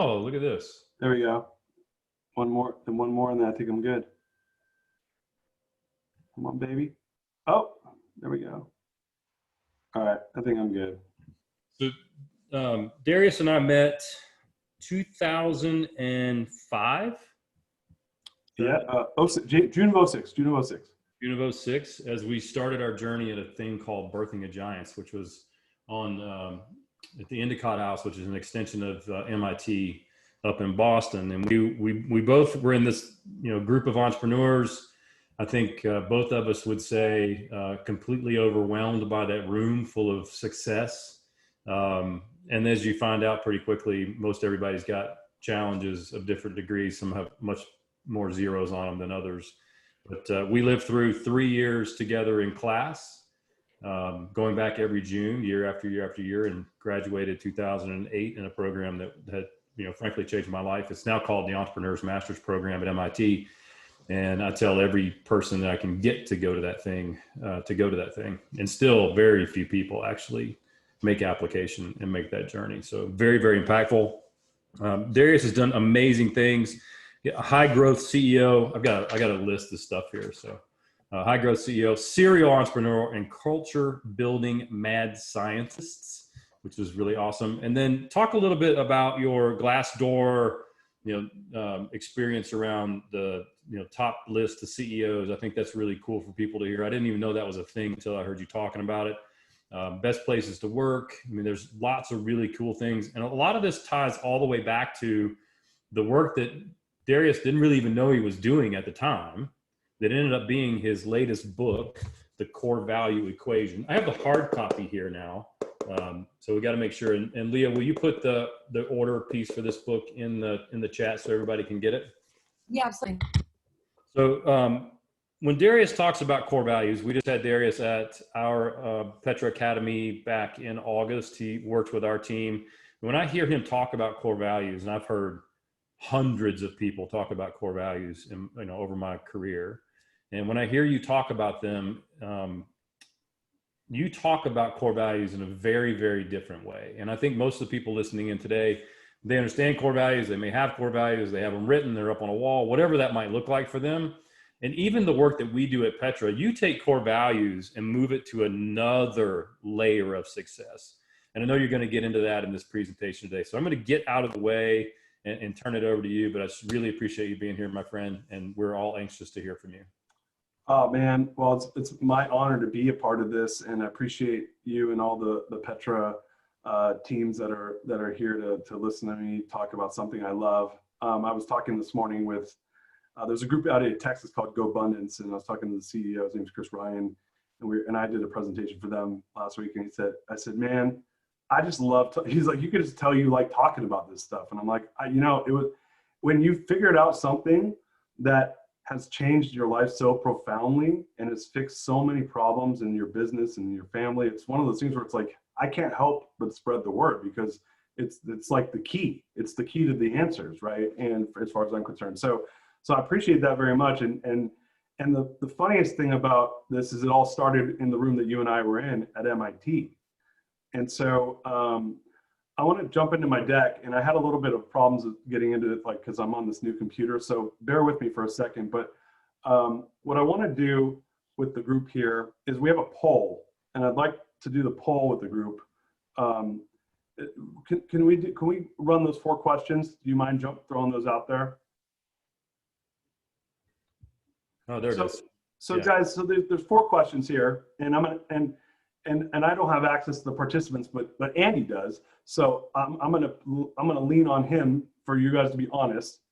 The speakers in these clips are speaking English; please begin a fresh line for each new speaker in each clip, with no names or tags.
Oh, look at this.
There we go. One more, and one more, and then I think I'm good. Come on, baby. Oh, there we go. All right, I think I'm good.
So Darius and I met 2005.
Yeah, June of 06. June of 06.
June of 06, as we started our journey at a thing called Birthing of Giants, which was on at the Endicott House, which is an extension of MIT up in Boston. And we both were in this group of entrepreneurs. I think both of us would say completely overwhelmed by that room full of success. And as you find out pretty quickly, most everybody's got challenges of different degrees. Some have much more zeros on them than others. But we lived through 3 years together in class, going back every June, year after year after year, and graduated 2008 in a program that had, frankly changed my life. It's now called the Entrepreneur's Master's Program at MIT. And I tell every person that I can get to go to that thing, And still very few people actually make application and make that journey. So very, very impactful. Darius has done amazing things. A high growth CEO. I got a list of stuff here. So high growth CEO, serial entrepreneur, and culture building mad scientists, which is really awesome. And then talk a little bit about your Glassdoor, experience around the, top list of CEOs. I think that's really cool for people to hear. I didn't even know that was a thing until I heard you talking about it. Best places to work. I mean, there's lots of really cool things. And a lot of this ties all the way back to the work that Darius didn't really even know he was doing at the time, that ended up being his latest book, The Core Value Equation. I have the hard copy here now. So we got to make sure. And Leah, will you put the order piece for this book in the chat so everybody can get it?
Yeah, absolutely.
So when Darius talks about core values, we just had Darius at our Petra Academy back in August. He worked with our team. When I hear him talk about core values, and I've heard hundreds of people talk about core values over my career, and when I hear you talk about them, you talk about core values in a very, very different way. And I think most of the people listening in today, they understand core values. They may have core values. They have them written. They're up on a wall, whatever that might look like for them. And even the work that we do at Petra, you take core values and move it to another layer of success. And I know you're going to get into that in this presentation today. So I'm going to get out of the way and turn it over to you. But I just really appreciate you being here, my friend. And we're all anxious to hear from you.
Oh man, well, it's my honor to be a part of this, and I appreciate you and all the Petra teams that are here to listen to me talk about something I love. I was talking this morning with there's a group out of Texas called GoBundance, and I was talking to the CEO. His name's Chris Ryan, and I did a presentation for them last week. And I said, man, I just love. He's like, you could just tell you like talking about this stuff, and I'm like, it was when you figured out something that has changed your life so profoundly and it's fixed so many problems in your business and your family. It's one of those things where it's like, I can't help but spread the word because it's like the key. It's the key to the answers, right? And as far as I'm concerned. So I appreciate that very much. And the funniest thing about this is it all started in the room that you and I were in at MIT. And so I want to jump into my deck, and I had a little bit of problems getting into it, like, because I'm on this new computer. So bear with me for a second. But what I want to do with the group here is we have a poll, and I'd like to do the poll with the group. Can we run those 4 questions? Do you mind throwing those out there?
Oh, there it is.
So yeah. Guys, so there's 4 questions here, and I'm gonna and I don't have access to the participants, but Andy does. So I'm gonna lean on him for you guys to be honest.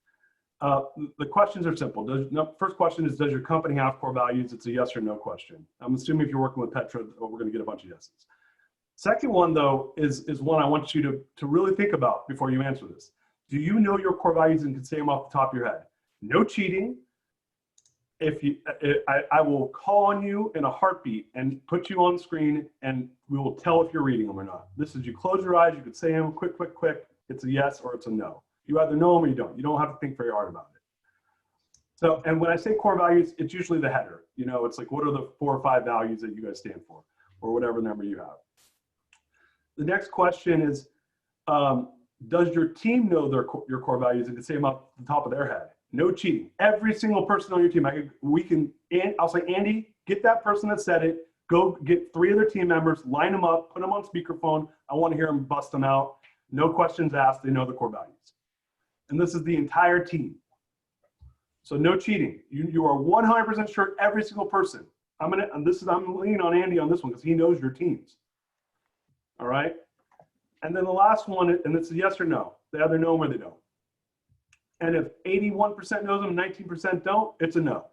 The questions are simple. First question is, does your company have core values? It's a yes or no question. I'm assuming if you're working with Petra, we're gonna get a bunch of yeses. Second one though is one I want you to really think about before you answer this. Do you know your core values and can say them off the top of your head? No cheating. I will call on you in a heartbeat and put you on screen, and we will tell if you're reading them or not. This is, you close your eyes, you could say them quick. It's a yes or it's a no. You either know them or you don't. You don't have to think very hard about it. So, and when I say core values, it's usually the header. It's like, what are the 4 or 5 values that you guys stand for, or whatever number you have. The next question is, Does your team know your core values and can say them off the top of their head? No cheating. Every single person on your team, I'll say, Andy, get that person that said it. Go get 3 other team members, line them up, put them on speakerphone. I want to hear them bust them out. No questions asked. They know the core values. And this is the entire team. So no cheating. You are 100% sure every single person. I'm leaning on Andy on this one because he knows your teams. All right. And then the last one, and it's a yes or no. They either know them or they don't. And if 81% knows them, 19% don't, it's a no.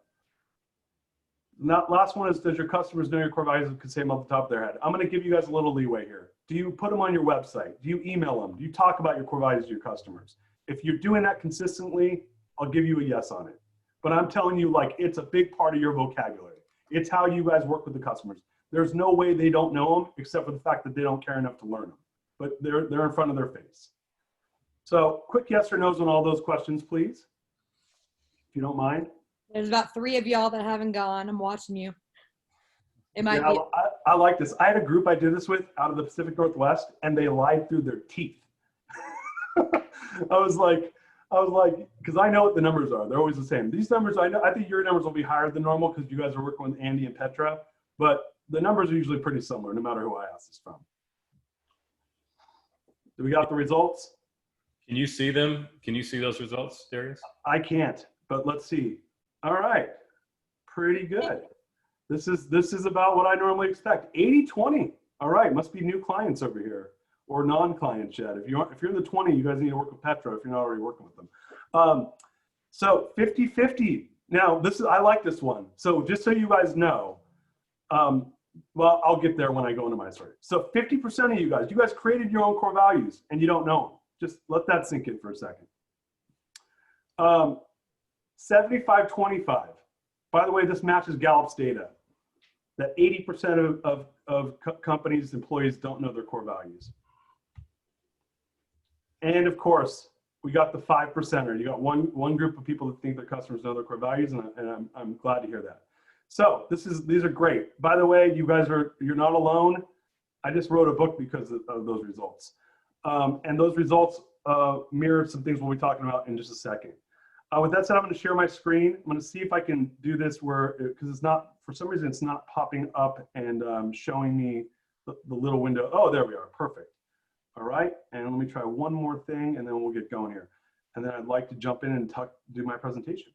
Last one is, does your customers know your core values and can say them off the top of their head? I'm going to give you guys a little leeway here. Do you put them on your website? Do you email them? Do you talk about your core values to your customers? If you're doing that consistently, I'll give you a yes on it. But I'm telling you, like, it's a big part of your vocabulary. It's how you guys work with the customers. There's no way they don't know them except for the fact that they don't care enough to learn them. But they're in front of their face. So quick yes or no's on all those questions, please, if you don't mind.
There's about 3 of y'all that haven't gone. I'm watching you. It might be.
I like this. I had a group I did this with out of the Pacific Northwest, and they lied through their teeth. I was like, because I know what the numbers are. They're always the same. These numbers, I think your numbers will be higher than normal because you guys are working with Andy and Petra, but the numbers are usually pretty similar no matter who I ask this from. Do we got the results?
Can you see them? Can you see those results, Darius?
I can't, but let's see. All right, pretty good. This is about what I normally expect. 80-20. All right, must be new clients over here or non-clients yet. If you're in the 20, you guys need to work with Petra if you're not already working with them. So 50-50. Now I like this one. So just so you guys know, well, I'll get there when I go into my story. So 50% of you guys created your own core values and you don't know them. Just let that sink in for a second. 75-25. By the way, this matches Gallup's data that 80% of companies' employees don't know their core values. And of course, we got the 5%er. You got one group of people that think their customers know their core values, and I'm glad to hear that. So these are great. By the way, you're not alone. I just wrote a book because of those results. And those results mirror some things we'll be talking about in just a second. With that said, I'm going to share my screen. I'm going to see if I can do this because it's not, for some reason, it's not popping up and showing me the little window. Oh, there we are. Perfect. All right. And let me try one more thing and then we'll get going here. And then I'd like to jump in and do my presentation.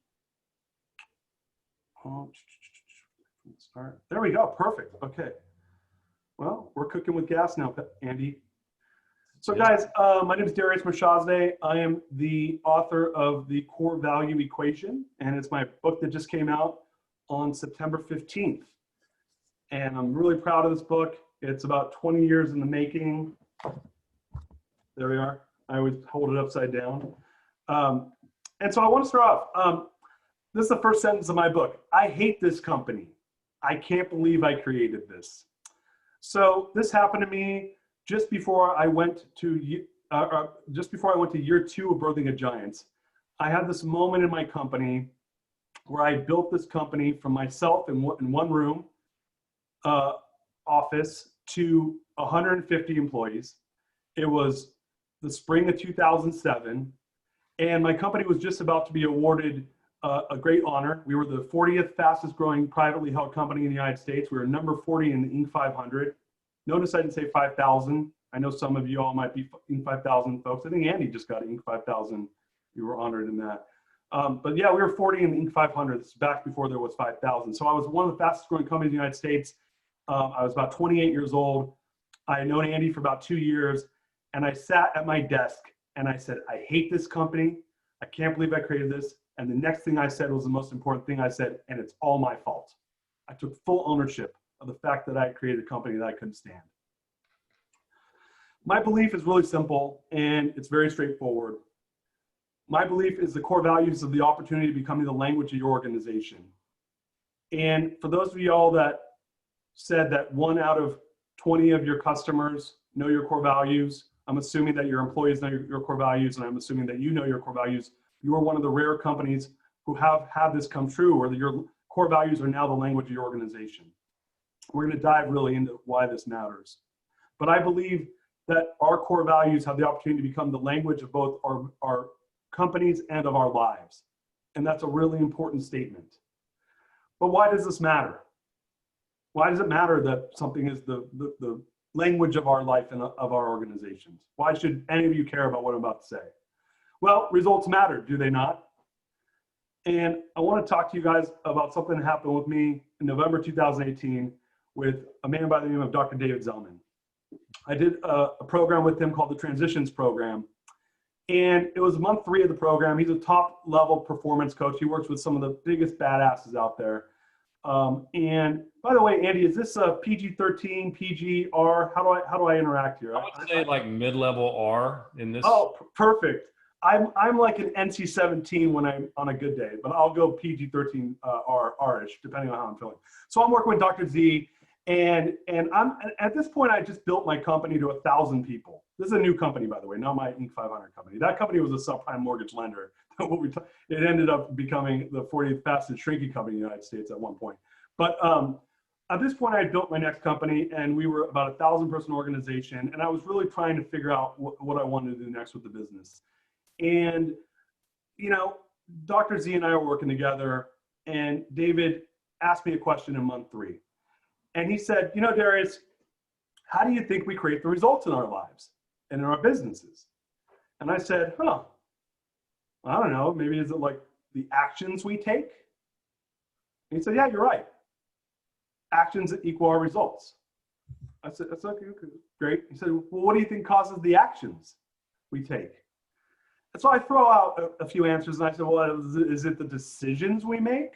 Start. There we go. Perfect. Okay. Well, we're cooking with gas now, Andy. So guys, my name is Darius Mirshahzadeh. I am the author of the Core Value Equation, and it's my book that just came out on September 15th. And I'm really proud of this book. It's about 20 years in the making. There we are. I always hold it upside down. And so I want to start off. This is the first sentence of my book. I hate this company. I can't believe I created this. So this happened to me just before I went to year 2 of Birthing a Giants. I had this moment in my company where I built this company from myself in one room office to 150 employees. It was the spring of 2007, and my company was just about to be awarded a great honor. We were the 40th fastest growing privately held company in the United States. We were number 40 in the Inc. 500. Notice I didn't say 5,000. I know some of you all might be Inc. 5,000 folks. I think Andy just got Inc. 5,000. You were honored in that. But yeah, we were 40 in the Inc. 500. This is back before there was 5,000. So I was one of the fastest growing companies in the United States. I was about 28 years old. I had known Andy for about 2 years. And I sat at my desk and I said, I hate this company. I can't believe I created this. And the next thing I said was the most important thing I said, and it's all my fault. I took full ownership of the fact that I created a company that I couldn't stand. My belief is really simple and it's very straightforward. My belief is the core values of the opportunity becoming the language of your organization. And for those of y'all that said that 1 out of 20 of your customers know your core values, I'm assuming that your employees know your core values, and I'm assuming that you know your core values. You are one of the rare companies who have had this come true, where your core values are now the language of your organization. We're going to dive really into why this matters. But I believe that our core values have the opportunity to become the language of both our companies and of our lives. And that's a really important statement. But why does this matter? Why does it matter that something is the language of our life and of our organizations? Why should any of you care about what I'm about to say? Well, results matter, do they not? And I want to talk to you guys about something that happened with me in November 2018 with a man by the name of Dr. David Zellman. I did a program with him called the Transitions Program. And it was month 3 of the program. He's a top level performance coach. He works with some of the biggest badasses out there. And by the way, Andy, is this a PG-13, PG-R? How do I interact here?
I would say like mid-level R in this.
Oh, perfect. I'm like an NC-17 when I'm on a good day, but I'll go PG-13 R-ish, depending on how I'm feeling. So I'm working with Dr. Z, and I'm at this point I just built my company to 1,000 people. This is a new company, by the way, not my Inc. 500 company. That company was a subprime mortgage lender. It ended up becoming the 40th fastest shrinking company in the United States at one point. But at this point, I had built my next company, and we were about a 1,000-person organization, and I was really trying to figure out what I wanted to do next with the business. And, you know, Dr. Z and I were working together, and David asked me a question in month 3. And he said, you know, Darius, how do you think we create the results in our lives and in our businesses? And I said, I don't know, maybe is it like the actions we take? And he said, yeah, you're right. Actions equal our results. I said, that's okay, great. He said, well, what do you think causes the actions we take? And so I throw out a few answers, and I said, well, is it the decisions we make?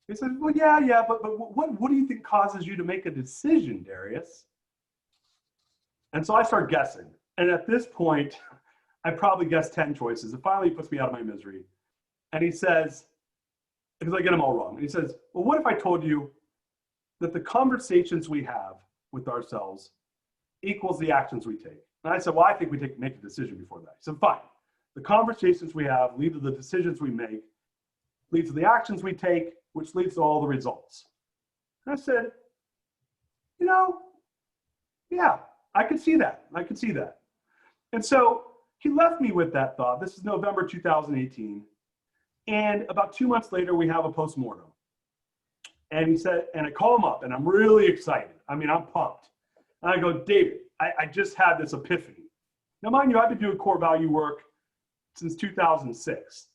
He said, well, yeah, but what do you think causes you to make a decision, Darius? And so I start guessing. And at this point, I probably guessed 10 choices. And finally, he puts me out of my misery. And he says, because I get them all wrong. And he says, well, what if I told you that the conversations we have with ourselves equals the actions we take? And I said, well, I think we make a decision before that. He said, fine. The conversations we have lead to the decisions we make, lead to the actions we take, which leads to all the results. And I said, you know, yeah, I could see that. I could see that. And so he left me with that thought. This is November 2018. And about 2 months later, we have a postmortem. And he said, and I call him up, and I'm really excited. I mean, I'm pumped. And I go, David, I just had this epiphany. Now, mind you, I've been doing core value work since 2006.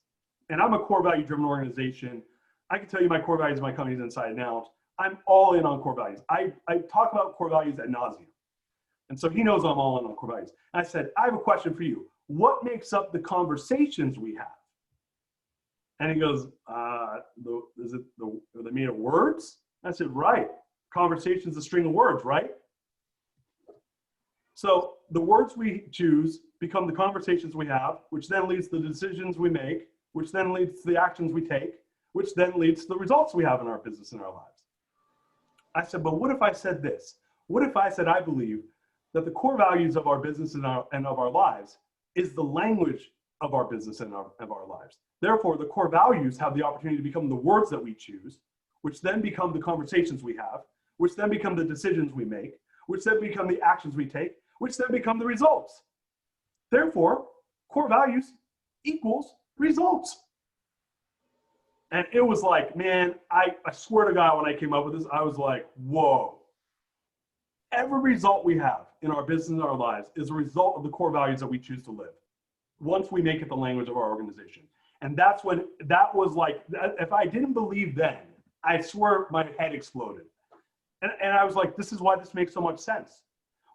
And I'm a core value driven organization. I can tell you my core values of my company's inside and out. I'm all in on core values. I talk about core values ad nauseum. And so he knows I'm all in on core values. And I said, I have a question for you. What makes up the conversations we have? And he goes, are they made of words? I said, right. Conversation's a string of words, right? So the words we choose become the conversations we have, which then leads to the decisions we make, which then leads to the actions we take, which then leads to the results we have in our business and our lives. I said, but what if I said this? What if I said, I believe that the core values of our business and of our lives is the language of our business and of our lives. Therefore, the core values have the opportunity to become the words that we choose, which then become the conversations we have, which then become the decisions we make, which then become the actions we take, which then become the results. Therefore, core values equals results. And it was like, man, I swear to God, when I came up with this, I was like, whoa. Every result we have in our business and our lives is a result of the core values that we choose to live once we make it the language of our organization. And that's when, that was like, if I didn't believe then, I swear my head exploded. And I was like, this is why this makes so much sense.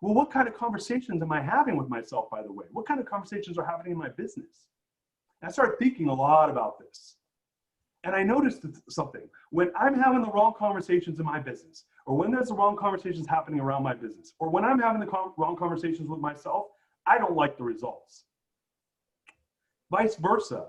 Well, what kind of conversations am I having with myself, by the way? What kind of conversations are happening in my business? And I started thinking a lot about this. And I noticed something. When I'm having the wrong conversations in my business, or when there's the wrong conversations happening around my business, or when I'm having the wrong conversations with myself, I don't like the results. Vice versa,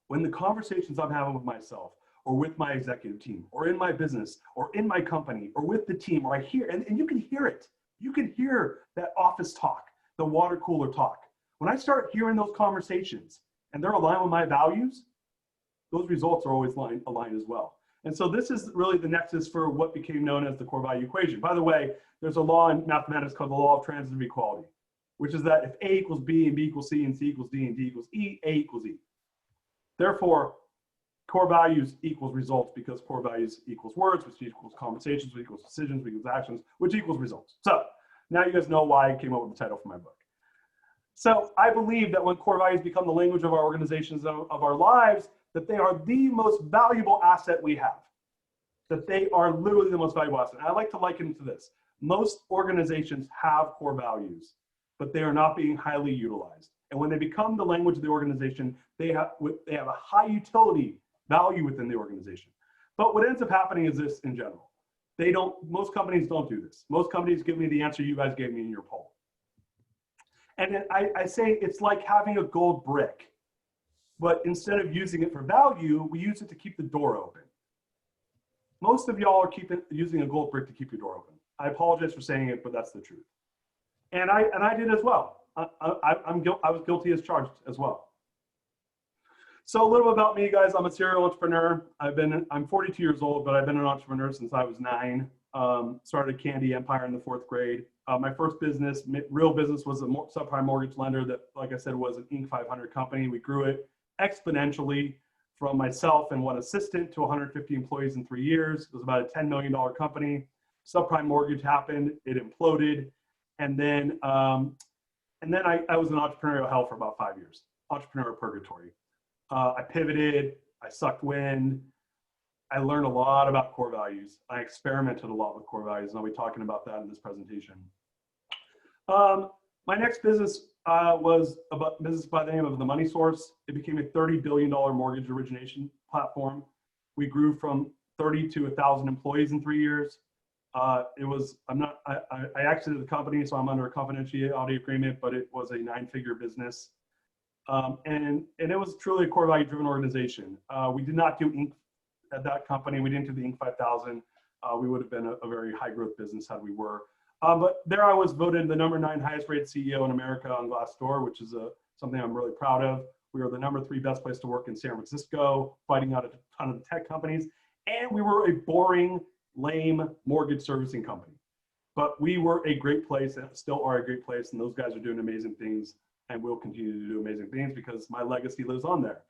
when the conversations I'm having with myself, or with my executive team, or in my business, or in my company, or with the team, or I hear, and you can hear it. You can hear that office talk, the water cooler talk. When I start hearing those conversations, and they're aligned with my values, those results are always aligned as well. And so this is really the nexus for what became known as the core value equation. By the way, there's a law in mathematics called the law of transitive equality, which is that if A equals B and B equals C and C equals D and D equals E, A equals E. Therefore, core values equals results because core values equals words, which equals conversations, which equals decisions, which equals actions, which equals results. So now you guys know why I came up with the title for my book. So I believe that when core values become the language of our organizations, of our lives, that they are the most valuable asset we have. That they are literally the most valuable asset. And I like to liken it to this. Most organizations have core values, but they are not being highly utilized. And when they become the language of the organization, they have a high utility value within the organization. But what ends up happening is this in general. Most companies don't do this. Most companies give me the answer you guys gave me in your poll. And I say it's like having a gold brick, but instead of using it for value, we use it to keep the door open. Most of y'all are using a gold brick to keep your door open. I apologize for saying it, but that's the truth. And I did as well. I was guilty as charged as well. So a little about me, guys. I'm a serial entrepreneur. I'm 42 years old, but I've been an entrepreneur since I was 9. Started a candy empire in the 4th grade. My first business, real business, was a subprime mortgage lender that, like I said, was an Inc. 500 company. We grew it exponentially from myself and one assistant to 150 employees in 3 years. It was about a $10 million company. Subprime mortgage happened. It imploded. And then I was in entrepreneurial hell for about 5 years. Entrepreneurial purgatory. I pivoted. I sucked wind. I learned a lot about core values. I experimented a lot with core values, and I'll be talking about that in this presentation. My next business was a business by the name of The Money Source. It became a $30 billion mortgage origination platform. We grew from 30 to 1,000 employees in 3 years. I exited the company, so I'm under a confidentiality agreement, but it was a 9-figure business. And it was truly a core value driven organization. We did not do Inc. at that company. We didn't do the Inc. 5000. We would have been a very high growth business had we were. But there I was voted the #9 highest rated CEO in America on Glassdoor, which is something I'm really proud of. We were the #3 best place to work in San Francisco, fighting out a ton of the tech companies. And we were a boring, lame mortgage servicing company. But we were a great place and still are a great place. And those guys are doing amazing things and will continue to do amazing things because my legacy lives on there.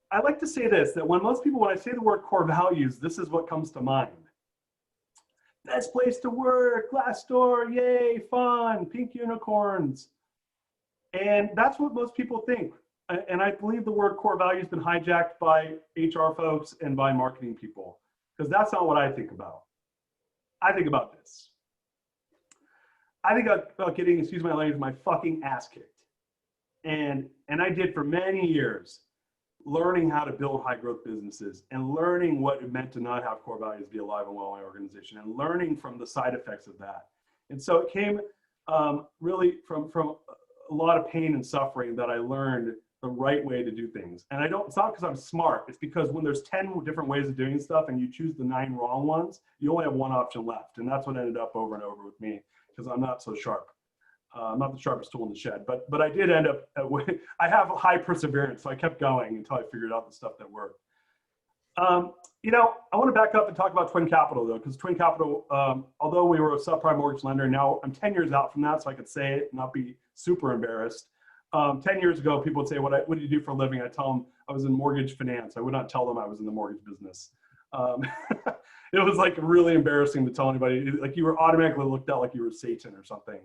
I like to say this, that when I say the word core values, this is what comes to mind. Best place to work, Glassdoor, yay, fun, pink unicorns. And that's what most people think. And I believe the word core value has been hijacked by HR folks and by marketing people, because that's not what I think about. I think about this. I think about getting, excuse my language, my fucking ass kicked. And I did for many years, learning how to build high growth businesses and learning what it meant to not have core values be alive and well in my organization and learning from the side effects of that. And so it came really from a lot of pain and suffering that I learned the right way to do things. And it's not because I'm smart, it's because when there's 10 different ways of doing stuff and you choose the 9 wrong ones, you only have one option left. And that's what ended up over and over with me, because I'm not so sharp. I'm not the sharpest tool in the shed, but I did end up, I have high perseverance, so I kept going until I figured out the stuff that worked. You know, I want to back up and talk about Twin Capital though, because Twin Capital, although we were a subprime mortgage lender, now I'm 10 years out from that, so I could say it and not be super embarrassed. 10 years ago, people would say, what do you do for a living? I tell them I was in mortgage finance. I would not tell them I was in the mortgage business. It was like really embarrassing to tell anybody, like you were automatically looked at like you were Satan or something.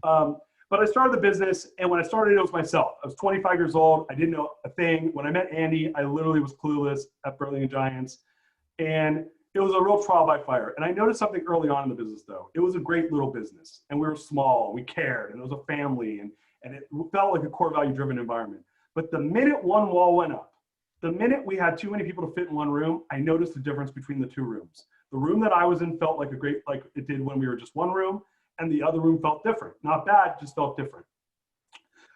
But I started the business, and when I started, it was myself. I was 25 years old. I didn't know a thing. When I met Andy, I literally was clueless at Burlington Giants, and it was a real trial by fire. And I noticed something early on in the business, though. It was a great little business, and we were small. We cared, and it was a family, and it felt like a core value-driven environment. But the minute one wall went up, the minute we had too many people to fit in one room, I noticed the difference between the 2 rooms. The room that I was in felt like like it did when we were just one room, and the other room felt different. Not bad, just felt different.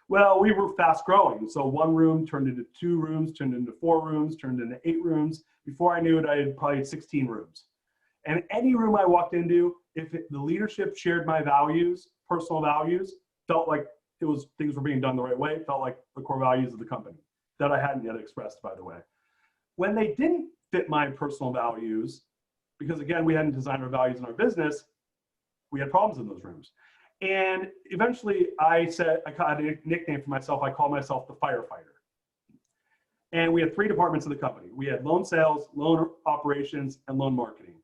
Well, we were fast growing. So 1 room turned into 2 rooms, turned into 4 rooms, turned into 8 rooms. Before I knew it, I had probably 16 rooms. And any room I walked into, if the leadership shared my values, personal values, felt like things were being done the right way. It felt like the core values of the company that I hadn't yet expressed, by the way. When they didn't fit my personal values, because again, we hadn't designed our values in our business. We had problems in those rooms. And eventually I got a nickname for myself. I called myself the firefighter. And we had 3 departments of the company. We had loan sales, loan operations, and loan marketing.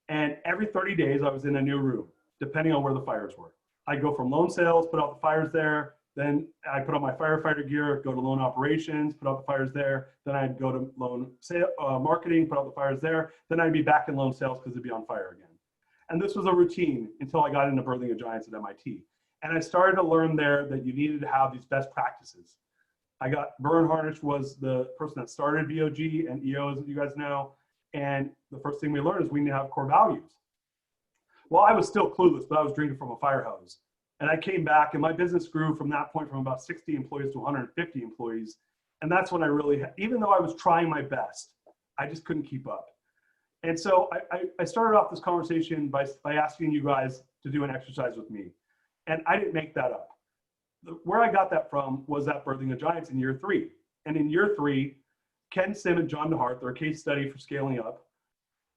And every 30 days I was in a new room, depending on where the fires were. I'd go from loan sales, put out the fires there. Then I put on my firefighter gear, go to loan operations, put out the fires there. Then I'd go to loan marketing, put out the fires there. Then I'd be back in loan sales because it'd be on fire again. And this was a routine until I got into Birthing of Giants at MIT. And I started to learn there that you needed to have these best practices. Vern Harnish was the person that started BOG and EO, as you guys know. And the first thing we learned is we need to have core values. Well, I was still clueless, but I was drinking from a fire hose. And I came back and my business grew from that point from about 60 employees to 150 employees. And that's when I really, even though I was trying my best, I just couldn't keep up. And so I started off this conversation by asking you guys to do an exercise with me. And I didn't make that up. Where I got that from was at Birthing of Giants in year 3. And in year 3, Ken Sim and John DeHart, their case study for scaling up,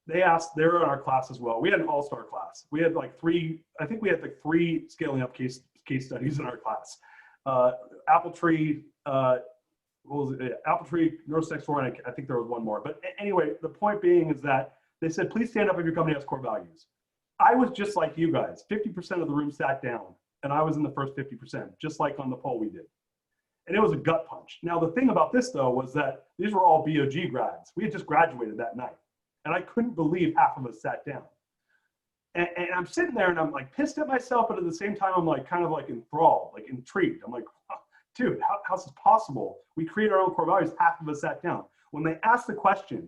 they're in our class as well. We had an all-star class. We had like 3 scaling up case studies in our class. Apple Tree, Apple Tree, Neurosex 4, and I think there was one more. But anyway, the point being is that they said, please stand up if your company has core values. I was just like you guys. 50% of the room sat down, and I was in the first 50%, just like on the poll we did. And it was a gut punch. Now, the thing about this, though, was that these were all BOG grads. We had just graduated that night. And I couldn't believe half of us sat down. And I'm sitting there, and I'm like pissed at myself, but at the same time, I'm like kind of like enthralled, like intrigued. I'm like, oh, dude, how's this possible? We create our own core values, half of us sat down. When they asked the question,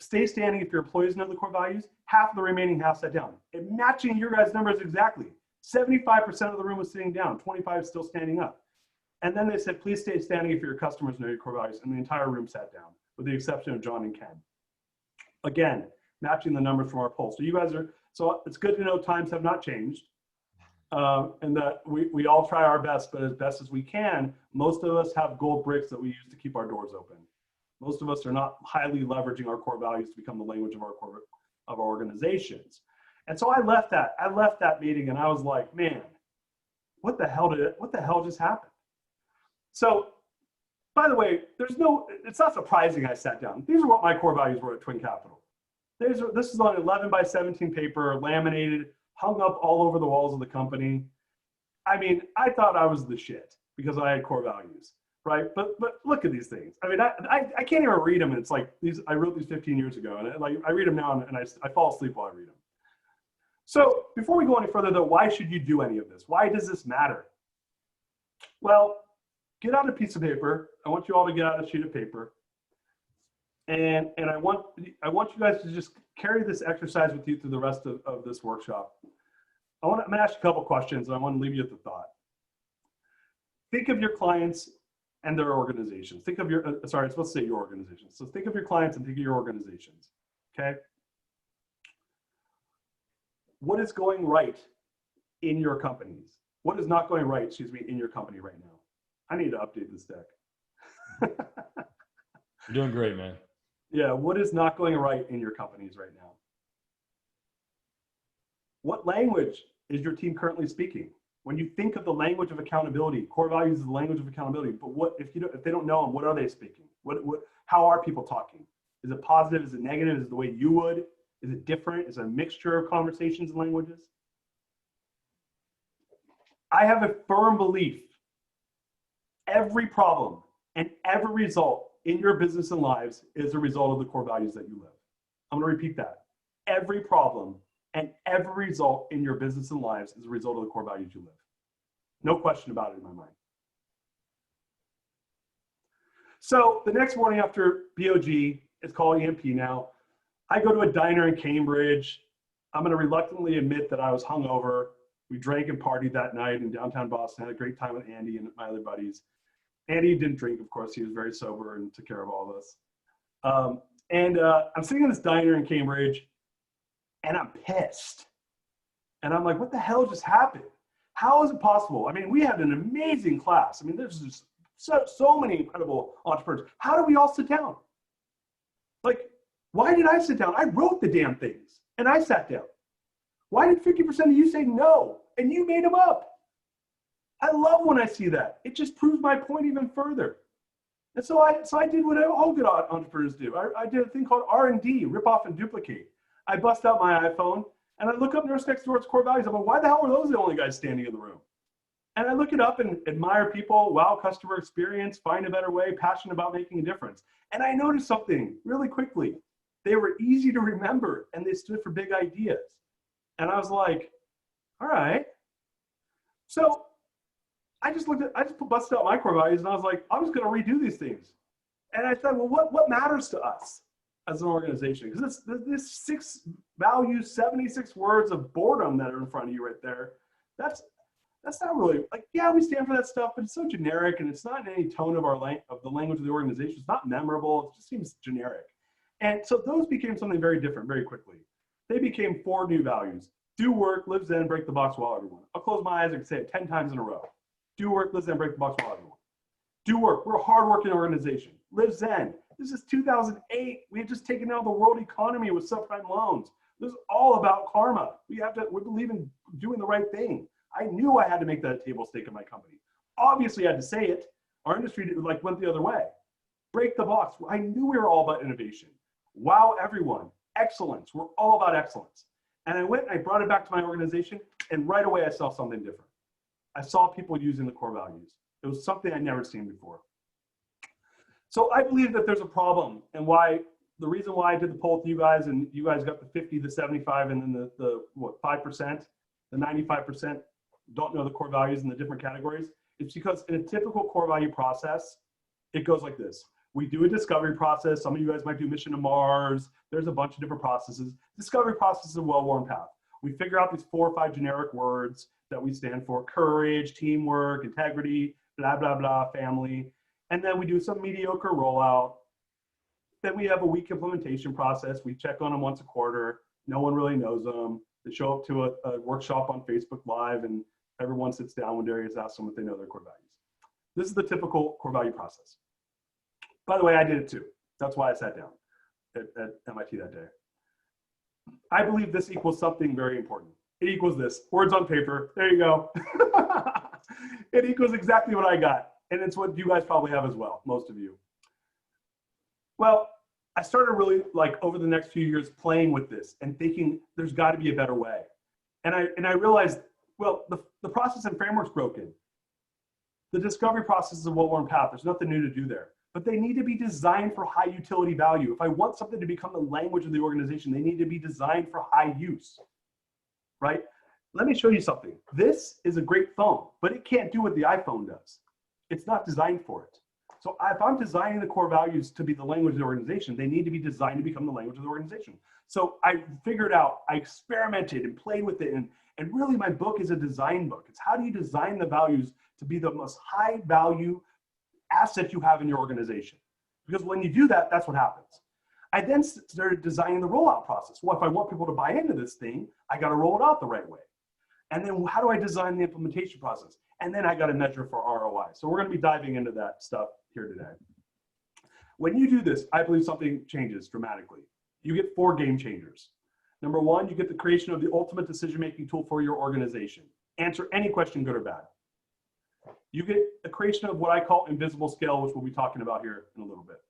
stay standing if your employees know the core values, half of the remaining half sat down. And matching your guys' numbers exactly. 75% of the room was sitting down, 25 still standing up. And then they said, please stay standing if your customers know your core values. And the entire room sat down, with the exception of John and Ken. Again, matching the numbers from our poll. So it's good to know times have not changed. And that we all try our best, but as best as we can, most of us have gold bricks that we use to keep our doors open. Most of us are not highly leveraging our core values to become the language of our organizations. And so I left that meeting and I was like, man, what the hell just happened? So, by the way, it's not surprising I sat down. These are what my core values were at Twin Capital. This is on 11 by 17 paper, laminated, hung up all over the walls of the company. I mean, I thought I was the shit because I had core values, right? But look at these things. I mean, I can't even read them. And it's like I wrote these 15 years ago, and I read them now, and I fall asleep while I read them. So before we go any further, though, why should you do any of this? Why does this matter? Well, get out a piece of paper. I want you all to get out a sheet of paper. And I want you guys to just carry this exercise with you through the rest of this workshop. I'm going to ask you a couple questions, and I want to leave you with the thought. Think of your clients and their organizations. Think of let's say your organizations. So think of your clients and think of your organizations, okay? What is going right in your companies? What is not going right, in your company right now? I need to update this deck.
You're doing great, man.
Yeah, what is not going right in your companies right now? What language is your team currently speaking? When you think of the language of accountability, core values is the language of accountability, but if they don't know them, what are they speaking? How are people talking? Is it positive? Is it negative? Is it the way you would? Is it different? Is it a mixture of conversations and languages? I have a firm belief every problem and every result in your business and lives is a result of the core values that you live. I'm going to repeat that. Every problem and every result in your business and lives is a result of the core values you live. No question about it in my mind. So the next morning after BOG, it's called EMP now, I go to a diner in Cambridge. I'm going to reluctantly admit that I was hungover. We drank and partied that night in downtown Boston, had a great time with Andy and my other buddies. Andy didn't drink, of course. He was very sober and took care of all of us. I'm sitting in this diner in Cambridge, and I'm pissed. And I'm like, what the hell just happened? How is it possible? I mean, we had an amazing class. I mean, there's just so many incredible entrepreneurs. How do we all sit down? Like, why did I sit down? I wrote the damn things. And I sat down. Why did 50% of you say no? And you made them up. I love when I see that. It just proves my point even further. And so I did what all good entrepreneurs do. I did a thing called R&D, rip off and duplicate. I bust out my iPhone and I look up Nurse Next Door's core values. I'm like, why the hell are those the only guys standing in the room? And I look it up and admire people, wow customer experience, find a better way, passionate about making a difference. And I noticed something really quickly. They were easy to remember and they stood for big ideas. And I was like, all right. So I just busted out my core values and I was like, I'm just gonna redo these things. And I thought, well, what matters to us as an organization? Because this 6 values, 76 words of boredom that are in front of you right there, that's not really, like, yeah, we stand for that stuff, but it's so generic and it's not in any tone of the language of the organization. It's not memorable, it just seems generic. And so those became something very different very quickly. They became 4 new values. Do work, live zen, break the box while everyone. I'll close my eyes and say it 10 times in a row. Do work, live zen, break the box while everyone. Do work, we're a hardworking organization. Live zen, this is 2008. We had just taken out the world economy with subprime loans. This is all about karma. We believe in doing the right thing. I knew I had to make that a table stake in my company. Obviously I had to say it. Our industry went the other way. Break the box. I knew we were all about innovation. Wow everyone, excellence. We're all about excellence. And I brought it back to my organization and right away I saw something different. I saw people using the core values. It was something I'd never seen before. So I believe that there's a problem and the reason why I did the poll with you guys and you guys got the 50, the 75, and then the 5%, the 95% don't know the core values in the different categories. It's because in a typical core value process, it goes like this. We do a discovery process. Some of you guys might do mission to Mars. There's a bunch of different processes. Discovery process is a well-worn path. We figure out these 4 or 5 generic words that we stand for: courage, teamwork, integrity, blah, blah, blah, family. And then we do some mediocre rollout. Then we have a weak implementation process. We check on them once a quarter. No one really knows them. They show up to a workshop on Facebook Live and everyone sits down when Darius asks them if they know their core values. This is the typical core value process. By the way, I did it too. That's why I sat down at MIT that day. I believe this equals something very important. It equals this, words on paper. There you go. It equals exactly what I got. And it's what you guys probably have as well, most of you. Well, I started really over the next few years playing with this and thinking there's got to be a better way. And I realized, well, the process and framework's broken. The discovery process is a well-worn path. There's nothing new to do there. But they need to be designed for high utility value. If I want something to become the language of the organization, they need to be designed for high use, right? Let me show you something. This is a great phone, but it can't do what the iPhone does. It's not designed for it. So if I'm designing the core values to be the language of the organization, they need to be designed to become the language of the organization. So I figured out, I experimented and played with it. And really my book is a design book. It's how do you design the values to be the most high value asset you have in your organization? Because when you do that, that's what happens. I then started designing the rollout process. Well, if I want people to buy into this thing, I got to roll it out the right way. And then how do I design the implementation process? And then I got to measure for ROI. So we're going to be diving into that stuff here today. When you do this, I believe something changes dramatically. You get 4 game changers. Number 1, you get the creation of the ultimate decision-making tool for your organization. Answer any question, good or bad. You get the creation of what I call invisible scale, which we'll be talking about here in a little bit.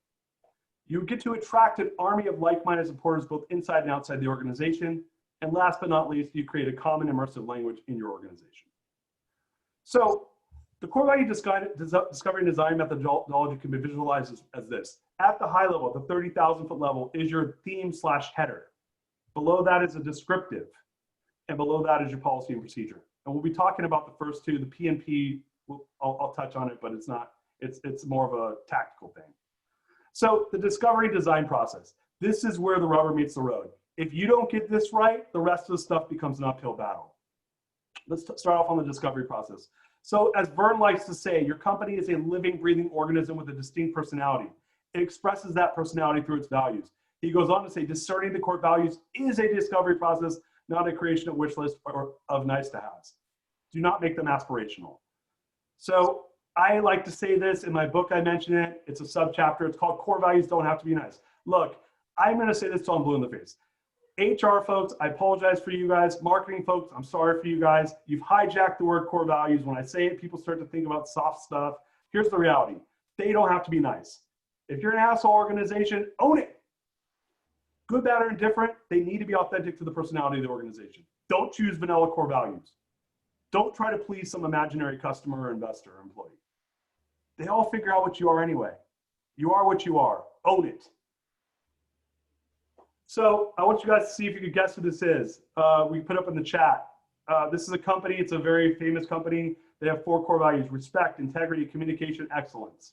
You get to attract an army of like-minded supporters both inside and outside the organization. And last but not least, you create a common immersive language in your organization. So the core value discovery and design methodology can be visualized as this. At the high level, the 30,000-foot level, is your theme/header. Below that is a descriptive. And below that is your policy and procedure. And we'll be talking about the first 2, the P and P. I'll touch on it, but it's not. It's more of a tactical thing. So the discovery design process. This is where the rubber meets the road. If you don't get this right, the rest of the stuff becomes an uphill battle. Let's start off on the discovery process. So as Vern likes to say, your company is a living, breathing organism with a distinct personality. It expresses that personality through its values. He goes on to say, discerning the core values is a discovery process, not a creation of wish list or of nice to haves. Do not make them aspirational. So I like to say this in my book, I mention it. It's a subchapter. It's called Core Values Don't Have to Be Nice. Look, I'm going to say this till I'm blue in the face. HR folks, I apologize for you guys. Marketing folks, I'm sorry for you guys. You've hijacked the word core values. When I say it, people start to think about soft stuff. Here's the reality. They don't have to be nice. If you're an asshole organization, own it. Good, bad, or indifferent, they need to be authentic to the personality of the organization. Don't choose vanilla core values. Don't try to please some imaginary customer or investor or employee. They all figure out what you are anyway. You are what you are. Own it. So I want you guys to see if you could guess who this is. We put up in the chat. This is a company. It's a very famous company. They have 4 core values: respect, integrity, communication, excellence.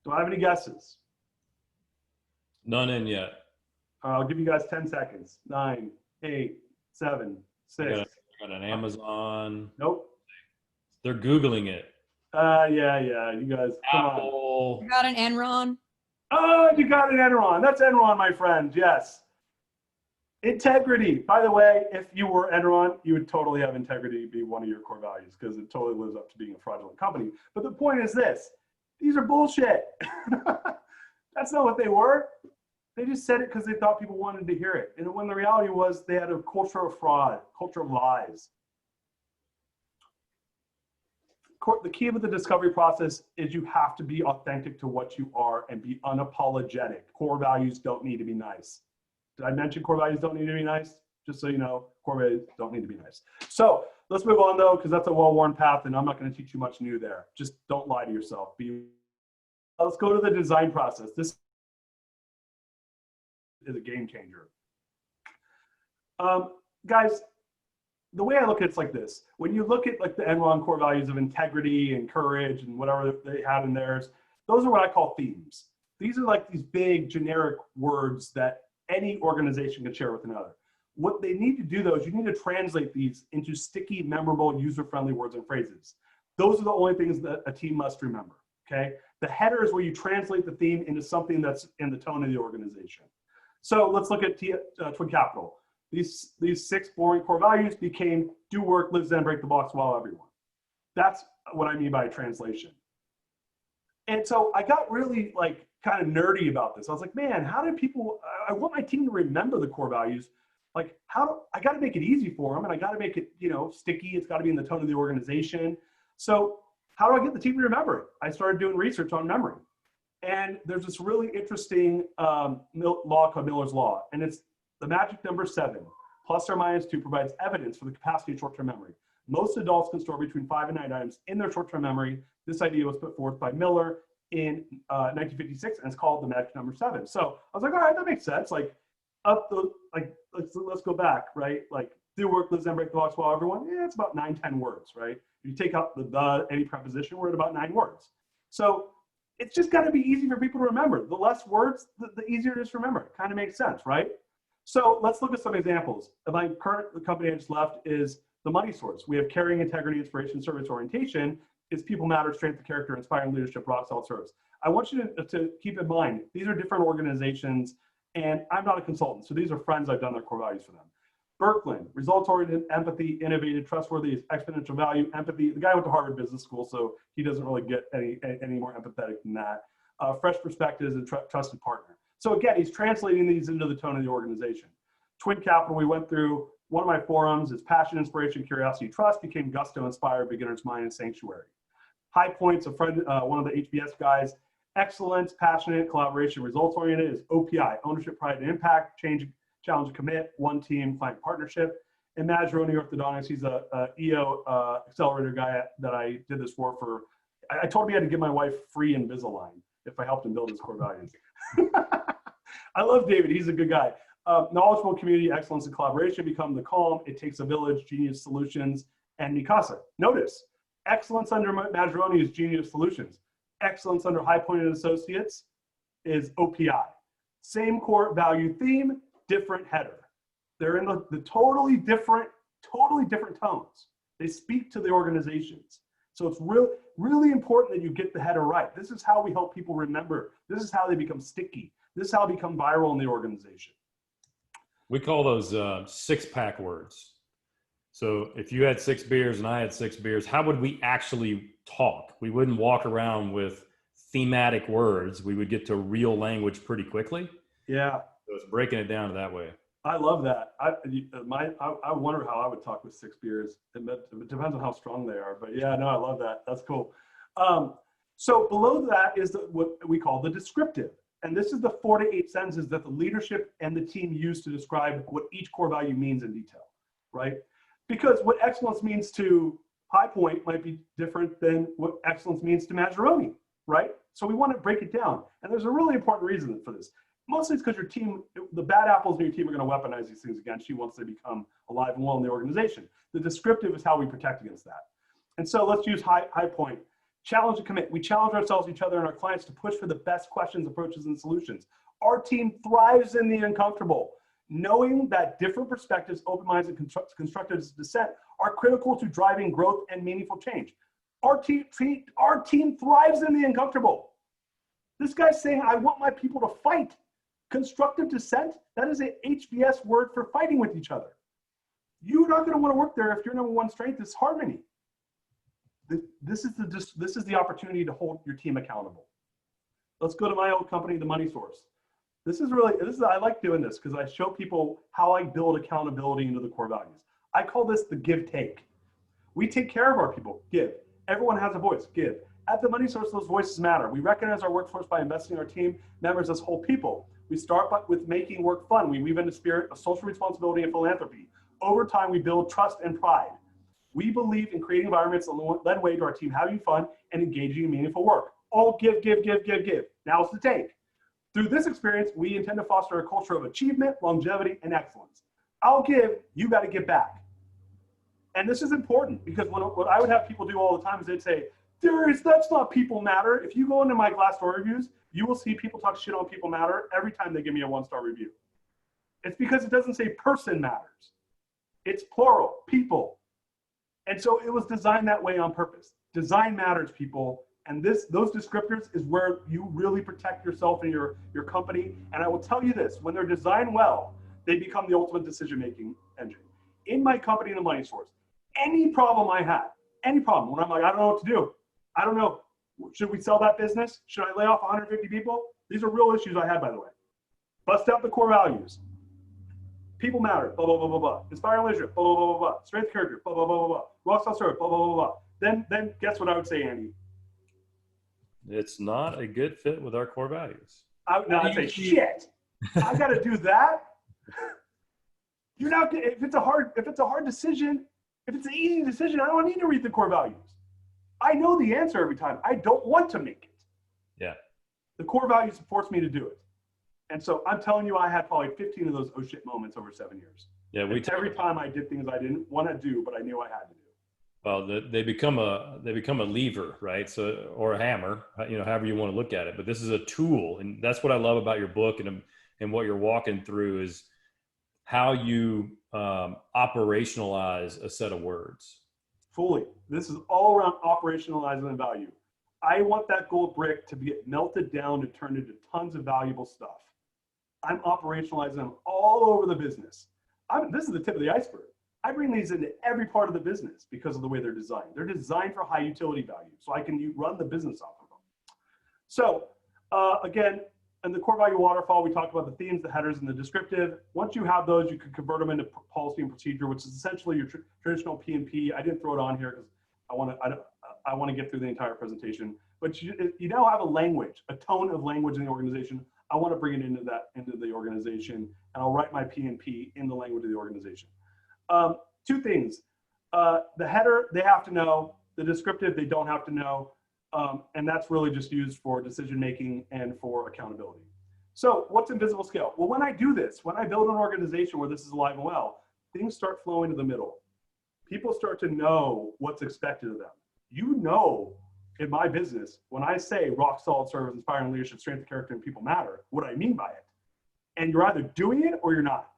Do I have any guesses?
None in yet.
I'll give you guys 10 seconds. 9, 8, 7, 6.
Got an Amazon.
Nope.
They're Googling it.
Yeah. You guys, come on.
Apple.
You got an Enron.
Oh, you got an Enron. That's Enron, my friend. Yes. Integrity. By the way, if you were Enron, you would totally have integrity be one of your core values because it totally lives up to being a fraudulent company. But the point is this. These are bullshit. That's not what they were. They just said it because they thought people wanted to hear it. And when the reality was they had a culture of fraud, culture of lies. The key of the discovery process is you have to be authentic to what you are and be unapologetic. Core values don't need to be nice. Did I mention core values don't need to be nice? Just so you know, core values don't need to be nice. So let's move on though, because that's a well-worn path and I'm not going to teach you much new there. Just don't lie to yourself. Let's go to the design process. This is a game changer. Guys, the way I look at it's like this. When you look at like the Enron core values of integrity and courage and whatever they had in theirs, those are what I call themes. These are like these big generic words that any organization can share with another. What they need to do though is you need to translate these into sticky, memorable, user-friendly words and phrases. Those are the only things that a team must remember, okay? The header is where you translate the theme into something that's in the tone of the organization. So let's look at Twin Capital. These 6 boring core values became do work, live zen, break the box, wow everyone. That's what I mean by translation. And so I got really like kind of nerdy about this. I was like, man, how do people, I want my team to remember the core values. Like I got to make it easy for them and I got to make it, sticky. It's got to be in the tone of the organization. So how do I get the team to remember it? I started doing research on memory. And there's this really interesting law called Miller's Law. And it's the magic number 7, plus or minus 2, provides evidence for the capacity of short-term memory. Most adults can store between 5 and 9 items in their short-term memory. This idea was put forth by Miller in 1956, and it's called the magic number 7. So I was like, all right, that makes sense. Like, let's go back, right? Like, do work, live, zen, break the box, well, everyone. Yeah, it's about 9, 10 words, right? If you take out the any preposition, we're at about 9 words. So it's just got to be easy for people to remember. The less words, the easier it is to remember. It kind of makes sense, right? So let's look at some examples. My current company I just left is the money source. We have caring, integrity, inspiration, service orientation. Is people matter, strength of character, inspiring leadership, rock solid service. I want you to keep in mind, these are different organizations and I'm not a consultant. So these are friends, I've done their core values for them. Berkland, results-oriented, empathy, innovative, trustworthy, exponential value, empathy. The guy went to Harvard Business School, so he doesn't really get any more empathetic than that. Fresh perspectives and trusted partner. So again, he's translating these into the tone of the organization. Twin Capital, we went through one of my forums is passion, inspiration, curiosity, trust, became gusto, inspired, beginner's mind, and sanctuary. High points, a friend, one of the HBS guys, excellence, passionate, collaboration, results-oriented is OPI, ownership, pride, and impact, change, challenge, commit, one team, client partnership. And Majroni Orthodontics, he's a EO accelerator guy that I did this for I told him he had to give my wife free Invisalign if I helped him build his core values. I love David, he's a good guy. Knowledgeable community, excellence, and collaboration, become the calm, it takes a village, genius solutions, and Mikasa. Notice, excellence under Majroni is genius solutions. Excellence under High Point and Associates is OPI. Same core value theme, different header. They're in the totally different tones. They speak to the organizations. So it's really important that you get the header right. This is how we help people remember. This is how they become sticky. This is how they become viral in the organization.
We call those 6-pack words. So if you had 6 beers and I had 6 beers, how would we actually talk? We wouldn't walk around with thematic words. We would get to real language pretty quickly.
Yeah.
So it's breaking it down that way.
I love that. I wonder how I would talk with 6 beers. It depends on how strong they are, but yeah, no, I love that. That's cool. So below that is what we call the descriptive. And this is the 4 to 8 sentences that the leadership and the team use to describe what each core value means in detail, right? Because what excellence means to High Point might be different than what excellence means to Mazzaroni, right? So we want to break it down. And there's a really important reason for this. Mostly it's because your team, the bad apples in your team are going to weaponize these things against you once they become alive and well in the organization. The descriptive is how we protect against that. And so let's use High Point. Challenge and commit. We challenge ourselves, each other, and our clients to push for the best questions, approaches, and solutions. Our team thrives in the uncomfortable. Knowing that different perspectives, open minds, and constructive dissent are critical to driving growth and meaningful change. Our team thrives in the uncomfortable. This guy's saying, I want my people to fight. Constructive dissent, that is an HBS word for fighting with each other. You're not going to want to work there if your number one strength is harmony. This is the opportunity to hold your team accountable. Let's go to my old company, The Money Source. I like doing this because I show people how I build accountability into the core values. I call this the give take. We take care of our people, give. Everyone has a voice, give. At The Money Source, those voices matter. We recognize our workforce by investing in our team members as whole people. We start with making work fun. We weave in the spirit of social responsibility and philanthropy. Over time, we build trust and pride. We believe in creating environments that lend way to our team having fun and engaging in meaningful work. All give, give, give, give, give. Now's the take. Through this experience, we intend to foster a culture of achievement, longevity, and excellence. I'll give, you got to give back. And this is important because what I would have people do all the time is they'd say, Darius, that's not people matter. If you go into my Glassdoor reviews, you will see people talk shit on people matter every time they give me a 1-star review. It's because it doesn't say person matters. It's plural, people. And so it was designed that way on purpose. Design matters, people. And those descriptors is where you really protect yourself and your company. And I will tell you this, when they're designed well, they become the ultimate decision-making engine. In my company, The Money Source, any problem I had, any problem, when I'm like, I don't know what to do. I don't know. Should we sell that business? Should I lay off 150 people? These are real issues I had, by the way. Bust out the core values. People matter, blah, blah, blah, blah, blah. Inspiring leadership, blah, blah, blah, blah, blah. Strength character, blah, blah, blah, blah, blah. Rockstar service, blah, blah, blah, blah. Then guess what I would say, Andy?
It's not a good fit with our core values.
I'd say, shit, I got to do that? You're not, if it's a hard decision, if it's an easy decision, I don't need to read the core values. I know the answer every time. I don't want to make it.
Yeah.
The core values force me to do it. And so I'm telling you, I had probably 15 of those oh shit moments over 7 years.
Yeah,
every time I did things I didn't want to do, but I knew I had to do.
Well, they become a lever, right? So, or a hammer, however you want to look at it. But this is a tool, and that's what I love about your book and what you're walking through is how you operationalize a set of words.
Fully. This is all around operationalizing the value. I want that gold brick to be melted down to turn into tons of valuable stuff. I'm operationalizing them all over the business. This is the tip of the iceberg. I bring these into every part of the business because of the way they're designed. They're designed for high utility value, so I can run the business off of them. So again, in the core value waterfall, we talked about the themes, the headers, and the descriptive. Once you have those, you can convert them into policy and procedure, which is essentially your traditional P&P. I didn't throw it on here because I want to get through the entire presentation. But you now have a language, a tone of language in the organization. I want to bring it into the organization, and I'll write my P&P in the language of the organization. 2 things. The header, they have to know. The descriptive, they don't have to know. And that's really just used for decision-making and for accountability. So what's invisible scale? Well, when I do this, when I build an organization where this is alive and well, things start flowing to the middle. People start to know what's expected of them. You know, in my business, when I say rock solid service, inspiring leadership, strength of character, and people matter, what I mean by it. And you're either doing it or you're not.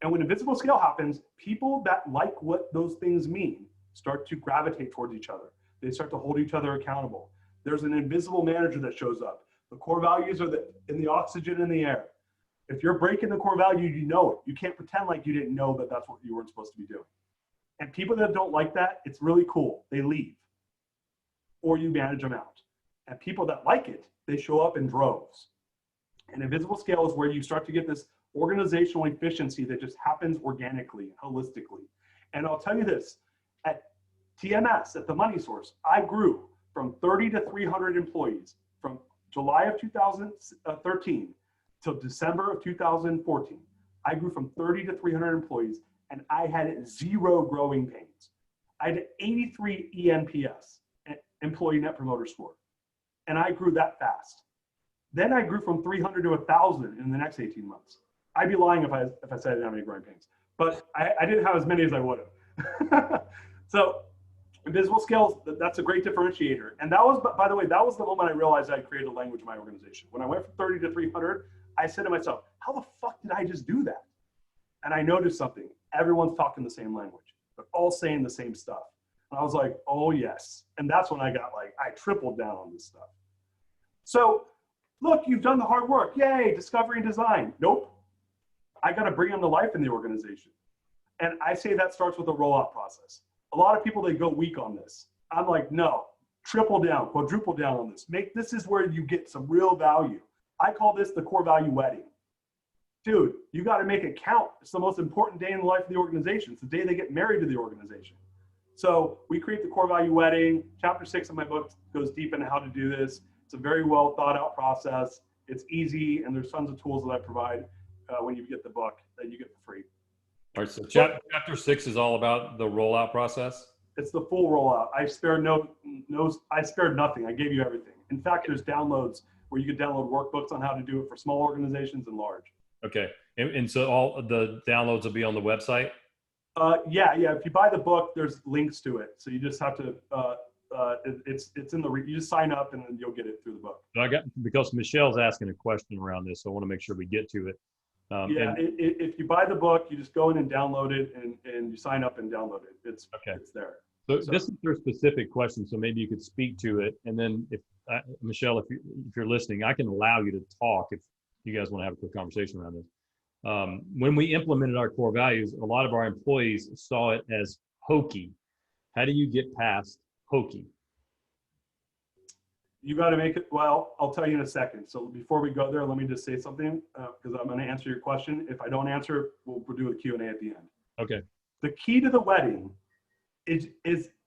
And when invisible scale happens, people that like what those things mean start to gravitate towards each other. They start to hold each other accountable. There's an invisible manager that shows up. The core values are in the oxygen in the air. If you're breaking the core value, you know it. You can't pretend like you didn't know that that's what you weren't supposed to be doing. And people that don't like that, it's really cool. They leave. Or you manage them out. And people that like it, they show up in droves. And invisible scale is where you start to get this organizational efficiency that just happens organically, holistically. And I'll tell you this, at TMS, at the Money Source, I grew from 30 to 300 employees from July of 2013 till December of 2014. I grew from 30 to 300 employees, and I had 0 growing pains. I had 83 ENPS, Employee Net Promoter Score, and I grew that fast. Then I grew from 300 to 1,000 in the next 18 months. I'd be lying if I said I didn't have any growing pains, but I didn't have as many as I would have. So invisible skills, that's a great differentiator. And that was, by the way, that was the moment I realized I created a language in my organization. When I went from 30 to 300, I said to myself, how the fuck did I just do that? And I noticed something. Everyone's talking the same language. They're all saying the same stuff. And I was like, oh yes. And that's when I got like, I tripled down on this stuff. So look, you've done the hard work. Yay, discovery and design. Nope. I got to bring them to life in the organization. And I say that starts with a rollout process. A lot of people, they go weak on this. I'm like, no, triple down, quadruple down on this. This is where you get some real value. I call this the core value wedding. Dude, you got to make it count. It's the most important day in the life of the organization. It's the day they get married to the organization. So we create the core value wedding. Chapter 6 of my book goes deep into how to do this. It's a very well thought out process. It's easy, and there's tons of tools that I provide when you get the book that you get for free.
All right, so chapter 6 is all about the rollout process.
It's the full rollout. I spared I spared nothing. I gave you everything. In fact, there's downloads where you can download workbooks on how to do it for small organizations and large. Okay,
and so all of the downloads will be on the website?
Yeah. If you buy the book, there's links to it. So you just have to, it's in the, you just sign up and then you'll get it through the book.
Because Michelle's asking a question around this, so I want to make sure we get to it.
If you buy the book, you just go in and download it and you sign up and download it. It's there. So
this is your specific question, so maybe you could speak to it. And then Michelle, if you're listening, I can allow you to talk if you guys want to have a quick conversation around this. When we implemented our core values, a lot of our employees saw it as hokey. How do you get past hokey?
You got to make it, well, I'll tell you in a second. So before we go there, let me just say something because I'm going to answer your question. If I don't answer, we'll do a Q&A at the end.
Okay.
The key to the wedding is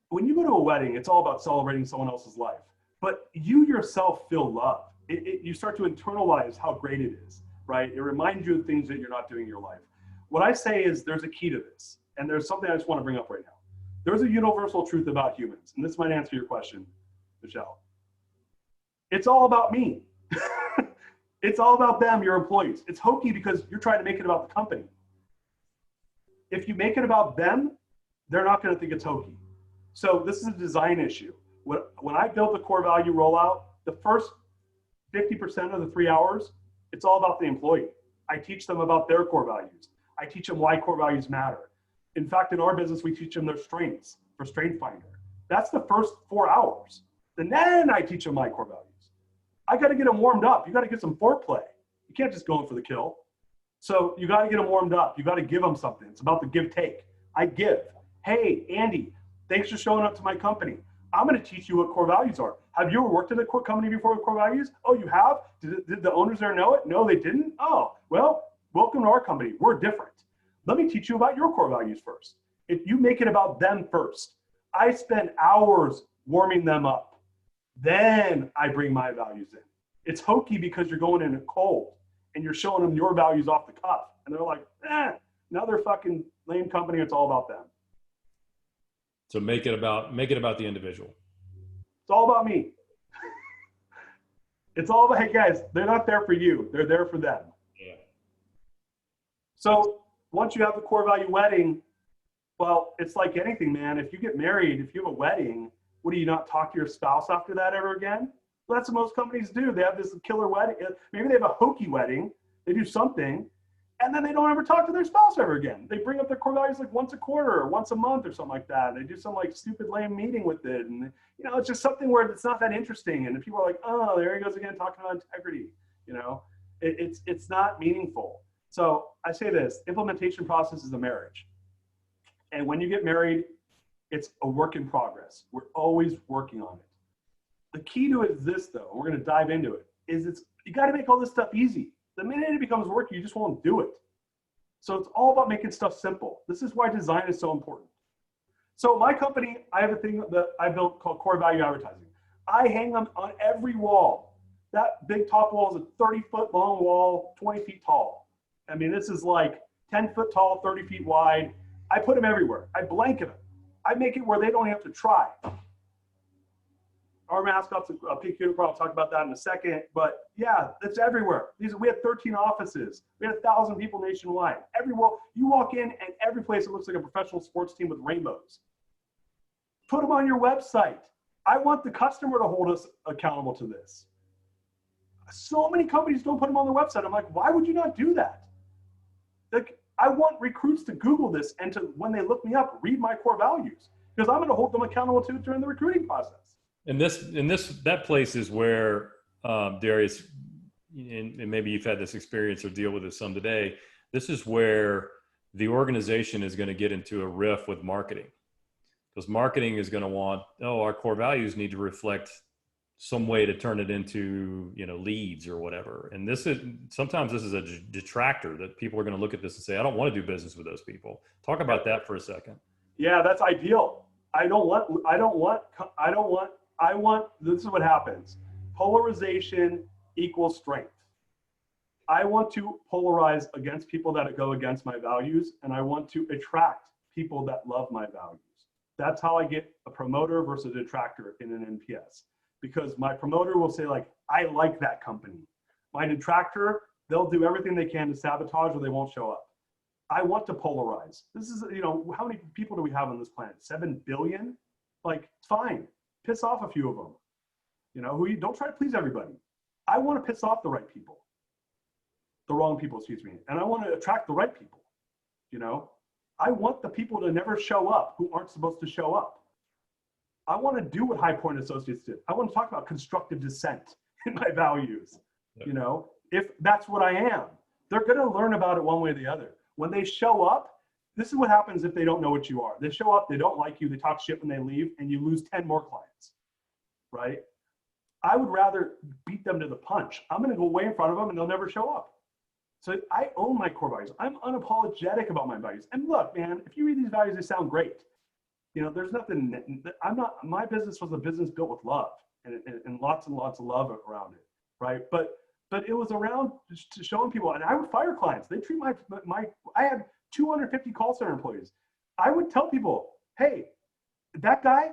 when you go to a wedding, it's all about celebrating someone else's life. But you yourself feel love. You start to internalize how great it is, right? It reminds you of things that you're not doing in your life. What I say is there's a key to this. And there's something I just want to bring up right now. There's a universal truth about humans. And this might answer your question, Michelle. It's all about me. It's all about them, your employees. It's hokey because you're trying to make it about the company. If you make it about them, they're not going to think it's hokey. So this is a design issue. When I built the core value rollout, the first 50% of the 3 hours, it's all about the employee. I teach them about their core values. I teach them why core values matter. In fact, in our business, we teach them their strengths for Strength Finder. That's the first 4 hours. And then I teach them my core values. I got to get them warmed up. You got to get some foreplay. You can't just go in for the kill. So you got to get them warmed up. You got to give them something. It's about the give take. I give. Hey, Andy, thanks for showing up to my company. I'm going to teach you what core values are. Have you ever worked at a core company before with core values? Oh, you have? Did the owners there know it? No, they didn't? Oh, well, welcome to our company. We're different. Let me teach you about your core values first. If you make it about them first, I spend hours warming them up. Then I bring my values in. It's hokey because you're going in it cold and you're showing them your values off the cuff. And they're like, another fucking lame company. It's all about them.
So make it about the individual.
It's all about me. It's all about, hey guys, they're not there for you. They're there for them.
Yeah.
So once you have the core value wedding, well, it's like anything, man. If you get married, if you have a wedding, what do you not talk to your spouse after that ever again? Well, that's what most companies do. They have this killer wedding. Maybe they have a hokey wedding. They do something, and then they don't ever talk to their spouse ever again. They bring up their core values like once a quarter or once a month or something like that. They do some like stupid lame meeting with it. And, you know, it's just something where it's not that interesting. And people are like, oh, there he goes again, talking about integrity. You know, it's not meaningful. So I say this, implementation process is a marriage. And when you get married, it's a work in progress. We're always working on it. The key to it is this, though, and we're going to dive into it, is you got to make all this stuff easy. The minute it becomes work, you just won't do it. So it's all about making stuff simple. This is why design is so important. So my company, I have a thing that I built called Core Value Advertising. I hang them on every wall. That big top wall is a 30-foot long wall, 20 feet tall. I mean, this is like 10 foot tall, 30 feet wide. I put them everywhere. I blanket them. I make it where they don't have to try. Our mascot's a pink unicorn. I'll talk about that in a second. But yeah, it's everywhere. We had 13 offices. We had 1,000 people nationwide. Everywhere you walk in, and every place it looks like a professional sports team with rainbows. Put them on your website. I want the customer to hold us accountable to this. So many companies don't put them on their website. I'm like, why would you not do that? Like, I want recruits to Google this and to, when they look me up, read my core values, because I'm going to hold them accountable to it during the recruiting process.
And that place is where, Darius, and maybe you've had this experience or deal with it some today. This is where the organization is going to get into a riff with marketing, because marketing is going to want, our core values need to reflect some way to turn it into, leads or whatever. And sometimes this is a detractor that people are going to look at this and say, I don't want to do business with those people. Talk about that for a second.
Yeah, that's ideal. I want, this is what happens. Polarization equals strength. I want to polarize against people that go against my values, and I want to attract people that love my values. That's how I get a promoter versus a detractor in an NPS. Because my promoter will say, like, I like that company. My detractor, they'll do everything they can to sabotage, or they won't show up. I want to polarize. This is, how many people do we have on this planet? 7 billion? Like, fine. Piss off a few of them. Don't try to please everybody. I want to piss off the right people. The wrong people, excuse me. And I want to attract the right people. I want the people to never show up who aren't supposed to show up. I want to do what High Point Associates did. I want to talk about constructive dissent in my values. Yep. If that's what I am, they're going to learn about it one way or the other. When they show up, this is what happens if they don't know what you are. They show up, they don't like you, they talk shit when they leave, and you lose 10 more clients, right? I would rather beat them to the punch. I'm going to go way in front of them and they'll never show up. So I own my core values. I'm unapologetic about my values. And look, man, if you read these values, they sound great. There's nothing, my business was a business built with love and lots and lots of love around it, right? But it was around just showing people, and I would fire clients. They treat I had 250 call center employees. I would tell people, hey, that guy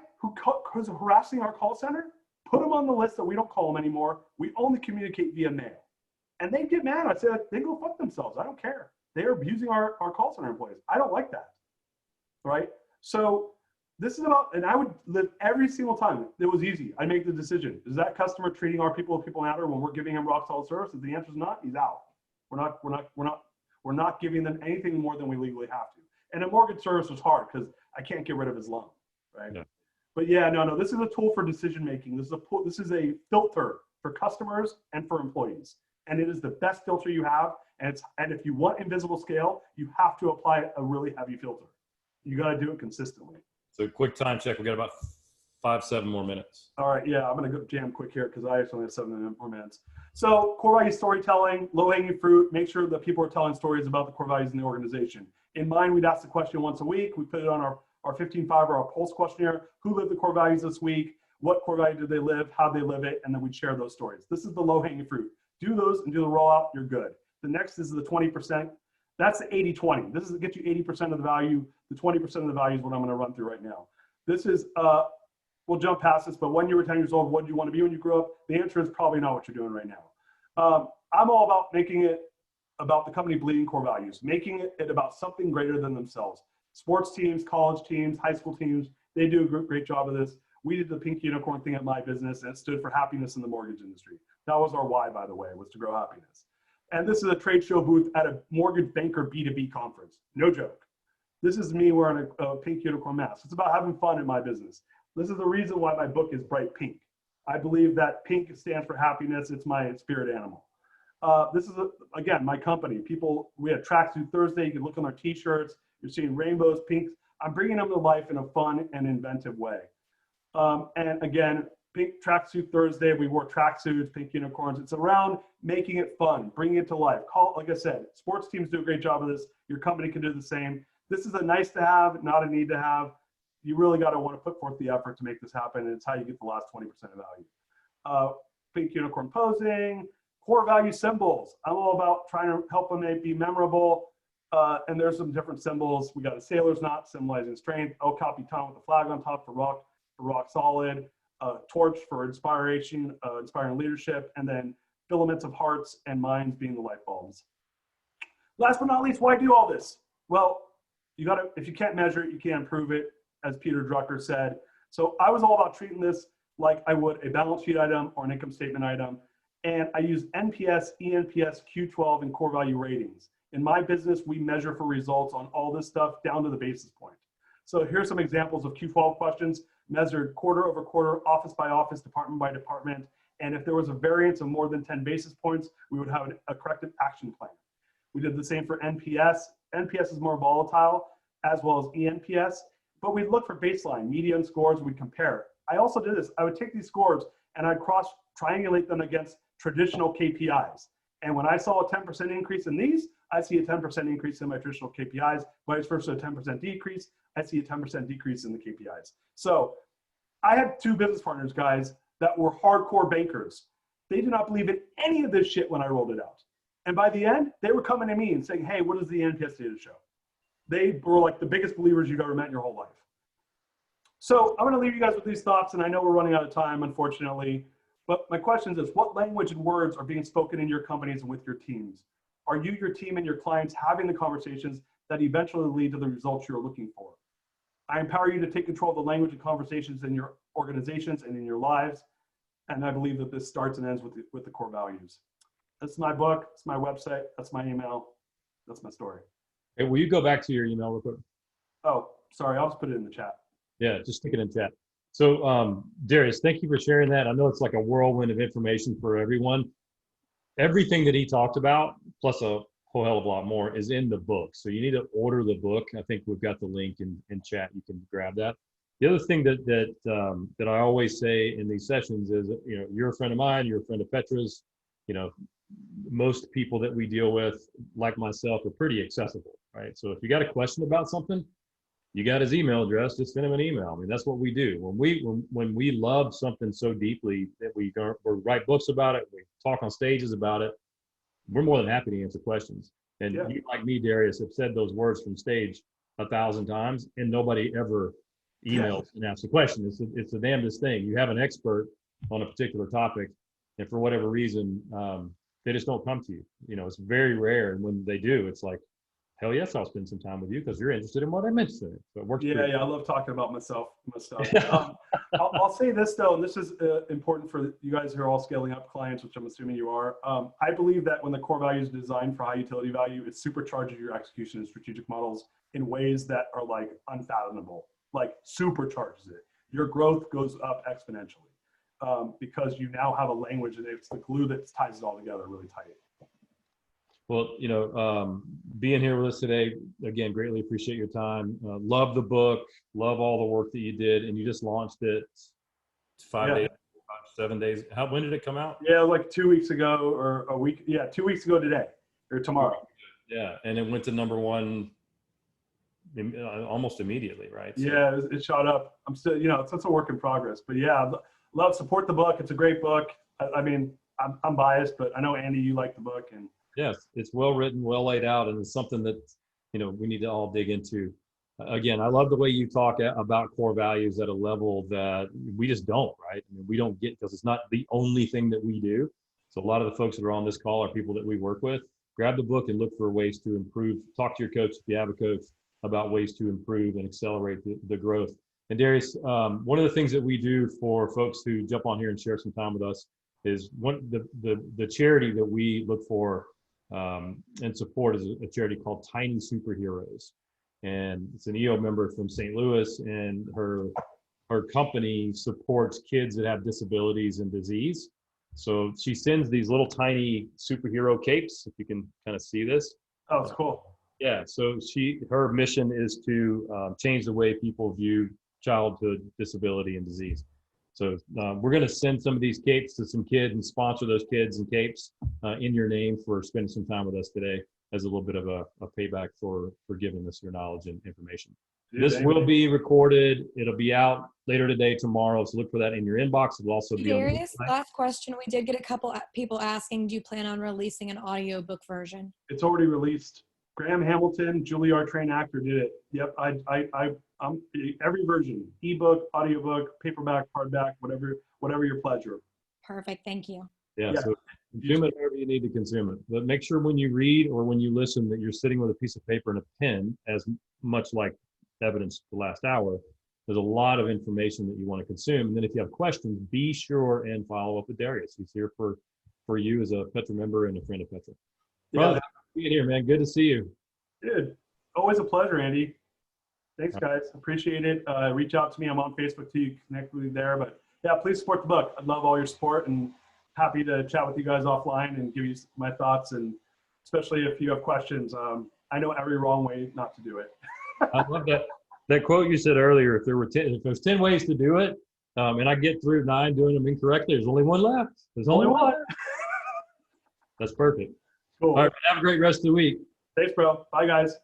who's harassing our call center, put him on the list that we don't call him anymore. We only communicate via mail. And they'd get mad. I'd say, they go fuck themselves. I don't care. They're abusing our call center employees. I don't like that, right? So this is about, and I would live every single time. It was easy. I make the decision. Is that customer treating our people matter when we're giving him rock solid service? If the answer is not, he's out. We're not giving them anything more than we legally have to. And a mortgage service was hard because I can't get rid of his loan, right? Yeah. But yeah, no. This is a tool for decision making. This is a filter for customers and for employees, and it is the best filter you have. And if you want invisible scale, you have to apply a really heavy filter. You got to do it consistently.
So quick time check. We got about 5-7 more minutes.
All right. Yeah, I'm going to go jam quick here because I actually have 7 more minutes. So core value storytelling, low hanging fruit, make sure that people are telling stories about the core values in the organization. In mine, we'd ask the question once a week. We put it on our 15-5 or our pulse questionnaire. Who lived the core values this week? What core value did they live? How they live it? And then we'd share those stories. This is the low hanging fruit. Do those and do the rollout. You're good. The next is the 20%. That's the 80-20. This is to get you 80% of the value. The 20% of the value is what I'm going to run through right now. This is, we'll jump past this, but when you were 10 years old, what do you want to be when you grow up? The answer is probably not what you're doing right now. I'm all about making it about the company bleeding core values, making it about something greater than themselves. Sports teams, college teams, high school teams, they do a great job of this. We did the pink unicorn thing at my business, and it stood for happiness in the mortgage industry. That was our why, by the way, was to grow happiness. And this is a trade show booth at a mortgage banker B2B conference. No joke. This is me wearing a pink unicorn mask. It's about having fun in my business. This is the reason why my book is bright pink. I believe that pink stands for happiness. It's my spirit animal. This is, again, my company. We had Tracksuit Thursday. You can look on our t-shirts. You're seeing rainbows, pinks. I'm bringing them to life in a fun and inventive way. And again, Pink Tracksuit Thursday. We wore tracksuits, pink unicorns. It's around making it fun, bringing it to life. Like I said, sports teams do a great job of this. Your company can do the same. This is a nice to have, not a need to have. You really got to want to put forth the effort to make this happen, and it's how you get the last 20% of value. Pink unicorn posing, core value symbols. I'm all about trying to help them be memorable. And there's some different symbols. We got a sailor's knot symbolizing strength, El Capitan with the flag on top for rock solid, torch for inspiration, inspiring leadership, and then filaments of hearts and minds being the light bulbs. Last but not least, why do all this? Well, you got to, if you can't measure it, you can't improve it, as Peter Drucker said. So I was all about treating this like I would a balance sheet item or an income statement item. And I use NPS, ENPS, Q12, and core value ratings. In my business, we measure for results on all this stuff down to the basis point. So here's some examples of Q12 questions measured quarter over quarter, office by office, department by department. And if there was a variance of more than 10 basis points, we would have a corrective action plan. We did the same for NPS. NPS is more volatile, as well as ENPS, but we'd look for baseline, median scores, we'd compare. I also did this. I would take these scores and I'd triangulate them against traditional KPIs. And when I saw a 10% increase in these, I see a 10% increase in my traditional KPIs, vice versa, a 10% decrease, I see a 10% decrease in the KPIs. So I had two business partners, guys, that were hardcore bankers. They did not believe in any of this shit when I rolled it out. And by the end, they were coming to me and saying, hey, what does the NPS data show? They were like the biggest believers you've ever met in your whole life. So I'm gonna leave you guys with these thoughts, and I know we're running out of time, unfortunately, but my question is, what language and words are being spoken in your companies and with your teams? Are you, your team, and your clients having the conversations that eventually lead to the results you're looking for? I empower you to take control of the language and conversations in your organizations and in your lives, and I believe that this starts and ends with the core values. That's my book, that's my website, that's my email, that's my story.
Hey, will you go back to your email real quick?
Oh, sorry, I'll just put it in the chat.
Yeah, just stick it in chat. So Darius, thank you for sharing that. I know it's like a whirlwind of information for everyone. Everything that he talked about, plus a whole hell of a lot more, is in the book. So you need to order the book. I think we've got the link in chat. You can grab that. The other thing that I always say in these sessions is, you know, you're a friend of mine, you're a friend of Petra's. You know, most people that we deal with, like myself, are pretty accessible, right? So if you got a question about something, you got his email address, just send him an email. I mean, that's what we do. When we love something so deeply that we write books about it, we talk on stages about it, we're more than happy to answer questions. And you, like me, Darius, have said those words from stage 1,000 times, and nobody ever emails and asks a question. It's the damnedest thing. You have an expert on a particular topic, and for whatever reason, they just don't come to you. You know, it's very rare. And when they do, it's like, hell yes, I'll spend some time with you because you're interested in what I'm interested in. So it works.
Yeah, I love talking about myself. I'll say this though, and this is important for you guys who are all scaling up clients, which I'm assuming you are. I believe that when the core value is designed for high utility value, it supercharges your execution and strategic models in ways that are like unfathomable, like supercharges it. Your growth goes up exponentially because you now have a language and it's the glue that ties it all together really tight.
Well, you know, being here with us today, again, greatly appreciate your time. Love the book, love all the work that you did, and you just launched it 7 days. When did it come out?
Yeah, like 2 weeks ago or a week. Yeah, 2 weeks ago today or tomorrow.
Yeah, and it went to #1 almost immediately, right? So,
yeah, it shot up. I'm still, you know, it's a work in progress, but yeah, love, support the book. It's a great book. I mean, I'm biased, but I know Andy, you like the book, and
yes, it's well written, well laid out, and it's something that, you know, we need to all dig into. Again, I love the way you talk about core values at a level that we just don't, right? I mean, we don't get, because it's not the only thing that we do. So a lot of the folks that are on this call are people that we work with. Grab the book and look for ways to improve. Talk to your coach, if you have a coach, about ways to improve and accelerate the growth. And Darius, one of the things that we do for folks who jump on here and share some time with us is the charity that we look for and support is a charity called Tiny Superheroes. And it's an EO member from St. Louis, and her company supports kids that have disabilities and disease. So she sends these little tiny superhero capes, if you can kind of see this.
oh, it's cool.
Yeah, so her mission is to change the way people view childhood disability and disease. So we're going to send some of these capes to some kids and sponsor those kids and capes in your name for spending some time with us today as a little bit of a payback for giving us your knowledge and information. This will be recorded. It'll be out later today, tomorrow. So look for that in your inbox. It'll also be
Darius,
on the website.
last question. We did get a couple people asking, do you plan on releasing an audiobook version?
It's already released. Graham Hamilton, Juilliard trained actor, did it. Yep, I'm every version, ebook, audiobook, paperback, hardback, whatever your pleasure.
Perfect. Thank you.
Yeah, so consume it however you need to consume it. But make sure when you read or when you listen that you're sitting with a piece of paper and a pen, as much like evidence the last hour. There's a lot of information that you want to consume. And then if you have questions, be sure and follow up with Darius. He's here for you as a Petra member and a friend of Petra. Brother, being here, man. Good to see you.
Dude, always a pleasure, Andy. Thanks, guys. Appreciate it. Reach out to me. I'm on Facebook too. You can connect with me there. But yeah, please support the book. I'd love all your support and happy to chat with you guys offline and give you my thoughts. And especially if you have questions, I know every wrong way not to do it.
I love that quote you said earlier. If there's 10 ways to do it, and I get through 9 doing them incorrectly, there's only one left. There's only one. That's perfect.
Cool.
All right, have a great rest of the week.
Thanks, bro. Bye, guys.